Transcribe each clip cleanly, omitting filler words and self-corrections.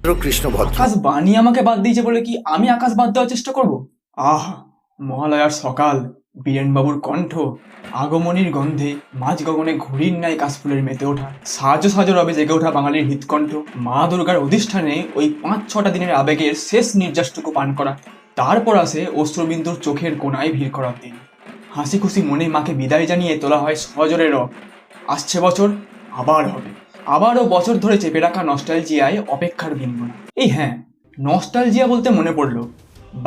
কৃষ্ণ ভদ্র। আকাশ বাণী আমাকে বাদ দিয়েছে বলে কি আমি আকাশ বাদ দেওয়ার চেষ্টা করব? আহ, মহালয়ার সকাল, বীরেনবাবুর কণ্ঠ, আগমনীর গন্ধে মাঝ গগনে ঘুড়ির ন্যায় কাশফুলের মেতে ওঠা, সাজো সাজো রবে জেগে ওঠা বাঙালির হৃৎকণ্ঠ, মা দুর্গার অধিষ্ঠানে ওই 5-6টা দিনের আবেগের শেষ নির্যাসটুকু পান করা। তারপর আসে অশ্রুবিন্দুর চোখের কোণায় ভিড় করার দিন। হাসি খুশি মনে মাকে বিদায় জানিয়ে তোলা হয় সজোরে রব। আসছে বছর আবার হবে, আবারও বছর ধরে চেপে রাখা নস্টালজিয়ায় অপেক্ষার বিন্দনা। এই হ্যাঁ, নস্টালজিয়া বলতে মনে পড়লো,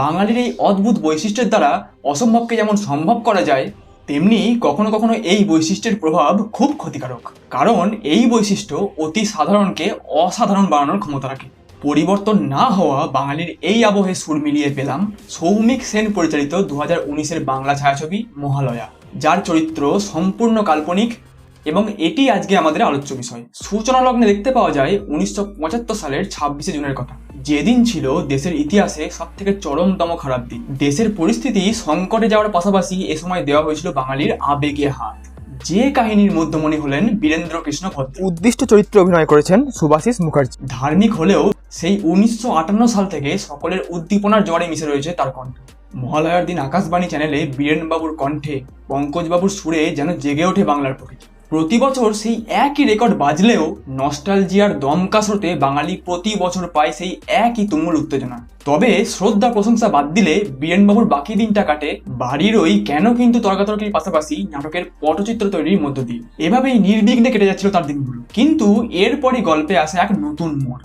বাঙালির এই অদ্ভুত বৈশিষ্ট্যের দ্বারা অসম্ভবকে যেমন সম্ভব করা যায়, তেমনি কখনো কখনো এই বৈশিষ্ট্যের প্রভাব খুব ক্ষতিকারক। কারণ এই বৈশিষ্ট্য অতি সাধারণকে অসাধারণ বানানোর ক্ষমতা রাখে। পরিবর্তন না হওয়া বাঙালির এই আবহে সুর মিলিয়ে পেলাম সৌমিক সেন পরিচালিত 2019-এর বাংলা ছায়াছবি মহালয়া, যার চরিত্র সম্পূর্ণ কাল্পনিক এবং এটি আজকে আমাদের আলোচ্য বিষয়। সূচনা লগ্নে দেখতে পাওয়া যায় 1975 সালের 26শে জুনের কথা, যেদিন ছিল দেশের ইতিহাসে সবথেকে চরমতম খারাপ দিন। দেশের পরিস্থিতি সংকটে যাওয়ার পাশাপাশি এ সময় দেওয়া হয়েছিল বাঙালির আবেগে হাত। যে কাহিনীর মধ্যমণি হলেন বীরেন্দ্র কৃষ্ণ ভদ্র। উদ্দিষ্ট চরিত্রে অভিনয় করেছেন সুভাষিস মুখার্জি। ধার্মিক হলেও সেই 1958 সাল থেকে সকলের উদ্দীপনার জোয়ারে মিশে রয়েছে তার কণ্ঠ। মহালয়ার দিন আকাশবাণী চ্যানেলে বীরেনবাবুর কণ্ঠে, পঙ্কজবাবুর সুরে যেন জেগে ওঠে বাংলার প্রকৃতি। প্রতি বছর সেই একই রেকর্ড বাজলেও নস্টালজিয়ার দমকা স্রোতে বাঙালি প্রতি বছর পায় সেই একই তুমুল উত্তেজনা। তবে শ্রদ্ধা প্রশংসা বাদ দিলে বীরেনবাবুর বাকি দিনটা কাটে বাড়ির ওই কেন কিন্তু তর্কাতর্কির পাশাপাশি নাটকের পটচিত্র তৈরির মধ্য দিয়ে। এভাবেই নির্বিঘ্নে কেটে যাচ্ছিল তার দিনগুলো। কিন্তু এরপরই গল্পে আসে এক নতুন মোড়।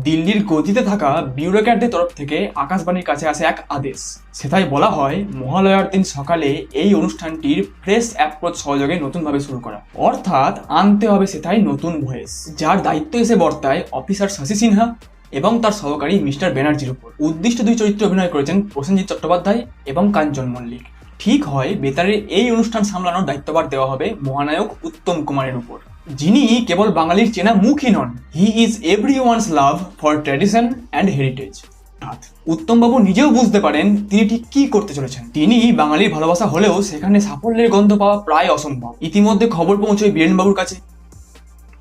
দিল্লির গদিতে থাকা বিউরোক্র্যাটদের তরফ থেকে আকাশবাণীর কাছে আসে এক আদেশ। সেটাই বলা হয় মহালয়ার দিন সকালে এই অনুষ্ঠানটির ফ্রেশ অ্যাপ্রোচ সহযোগে নতুনভাবে শুরু করা, অর্থাৎ আনতে হবে সেটাই নতুন ভয়েস, যার দায়িত্ব এসে বর্তায় অফিসার শশী সিনহা এবং তার সহকারী মিস্টার ব্যানার্জির উপর। উদ্দিষ্ট দুই চরিত্রে অভিনয় করেছেন প্রসেনজিৎ চট্টোপাধ্যায় এবং কাঞ্চন মল্লিক। ঠিক হয় বেতারের এই অনুষ্ঠান সামলানোর দায়িত্বভার দেওয়া হবে মহানায়ক উত্তম কুমারের উপর, যিনি কেবল বাঙালির চেনা মুখই নন, he is everyone's love for tradition and heritage. উত্তমবাবু নিজেও বুঝতে পারেন তিনি ঠিক কি করতে চলেছেন। তিনি বাঙালির ভালোবাসা হলেও সেখানে সাফল্যের গন্ধ পাওয়া প্রায় অসম্ভব। ইতিমধ্যে খবর পৌঁছয় বীরেনবাবুর কাছে,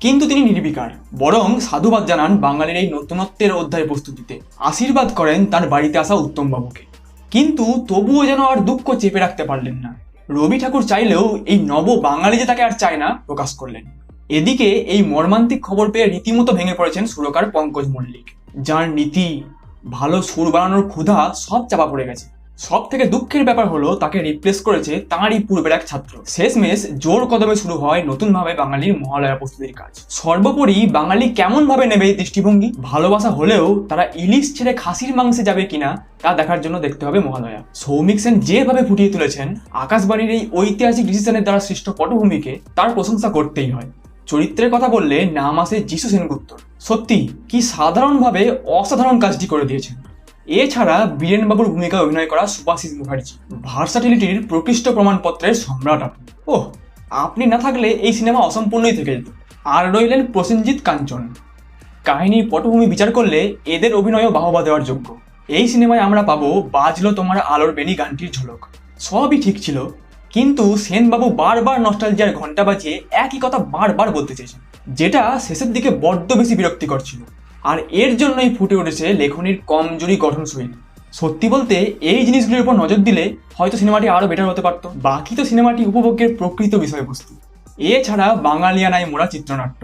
কিন্তু তিনি নির্বিকার, বরং সাধুবাদ জানান বাঙালির এই নতুনত্বের অধ্যায় প্রস্তুতিতে। আশীর্বাদ করেন তার বাড়িতে আসা উত্তমবাবুকে, কিন্তু তবুও যেন আর দুঃখ চেপে রাখতে পারলেন না। রবি ঠাকুর চাইলেও এই নব বাঙালি যে তাকে আর চায় না প্রকাশ করলেন। এদিকে এই মর্মান্তিক খবর পেয়ে রীতিমতো ভেঙে পড়েছেন সুরকার পঙ্কজ মল্লিক, যার নীতি, ভালো সুর বানানোর ক্ষুধা সব চাপা পড়ে গেছে। সব থেকে দুঃখের ব্যাপার হলো তাকে রিপ্লেস করেছে তাঁরই পূর্বের এক ছাত্র। শেষমেশ জোর কদমে শুরু হয় নতুনভাবে বাঙালির মহালয়া প্রস্তুতির কাজ। সর্বোপরি বাঙালি কেমন ভাবে নেবে এই দৃষ্টিভঙ্গি, ভালোবাসা হলেও তারা ইলিশ ছেড়ে খাসির মাংসে যাবে কিনা তা দেখার জন্য দেখতে হবে মহালয়া। সৌমিক সেন যেভাবে ফুটিয়ে তুলেছেন আকাশবাণীর এই ঐতিহাসিক ডিসিশনের দ্বারা সৃষ্ট পটভূমিকে, তার প্রশংসা করতেই হয়। চরিত্রের কথা বললে নাম আসে যিশু সেনগুপ্তর। সত্যি কি সাধারণভাবে অসাধারণ কাজটি করে দিয়েছেন। এছাড়া বীরেনবাবুর ভূমিকায় অভিনয় করা সুভাষিস মুখার্জি, ভার্সাটিলিটির প্রকৃষ্ট প্রমাণপত্রের সম্রাট আপনি। ওহ, আপনি না থাকলে এই সিনেমা অসম্পূর্ণই থেকে যেত। আর রইলেন প্রসেনজিৎ, কাঞ্চন। কাহিনীর পটভূমি বিচার করলে এদের অভিনয়ও বাহবা দেওয়ার যোগ্য। এই সিনেমায় আমরা পাবো বাজলো তোমার আলোর বেনি গানটির ঝলক। সবই ঠিক ছিল, কিন্তু সেনবাবু বারবার নস্টালজিয়ার ঘন্টা বাজিয়ে একই কথা বারবার বলতে চেয়েছেন, যেটা শেষের দিকে বড্ড বেশি বিরক্তিকর ছিল। আর এর জন্যই ফুটে উঠেছে লেখনীর কমজোরি গঠনশৈলী। সত্যি বলতে এই জিনিসগুলির উপর নজর দিলে হয়তো সিনেমাটি আরও বেটার হতে পারত। বাকি তো সিনেমাটি উপভোগের প্রকৃত বিষয়বস্তু। এছাড়া বাঙালিয়ানায় মোড়া চিত্রনাট্য,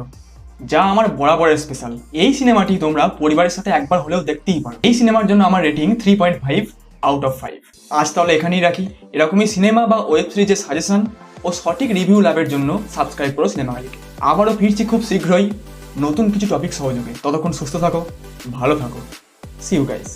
যা আমার বরাবরের স্পেশাল। এই সিনেমাটি তোমরা পরিবারের সাথে একবার হলেও দেখতেই পারো। এই সিনেমার জন্য আমার রেটিং 3.5 আউট অফ 5। আজ তাহলে এখানেই রাখি। এরকমই সিনেমা বা ওয়েব সিরিজের সাজেশন ও সঠিক রিভিউ লাভের জন্য সাবস্ক্রাইব করো সিনেমা গাইডকে। আবারও ফিরছি খুব শীঘ্রই নতুন কিছু টপিক সহযোগে। ততক্ষণ সুস্থ থাকো, ভালো থাকো। See you guys.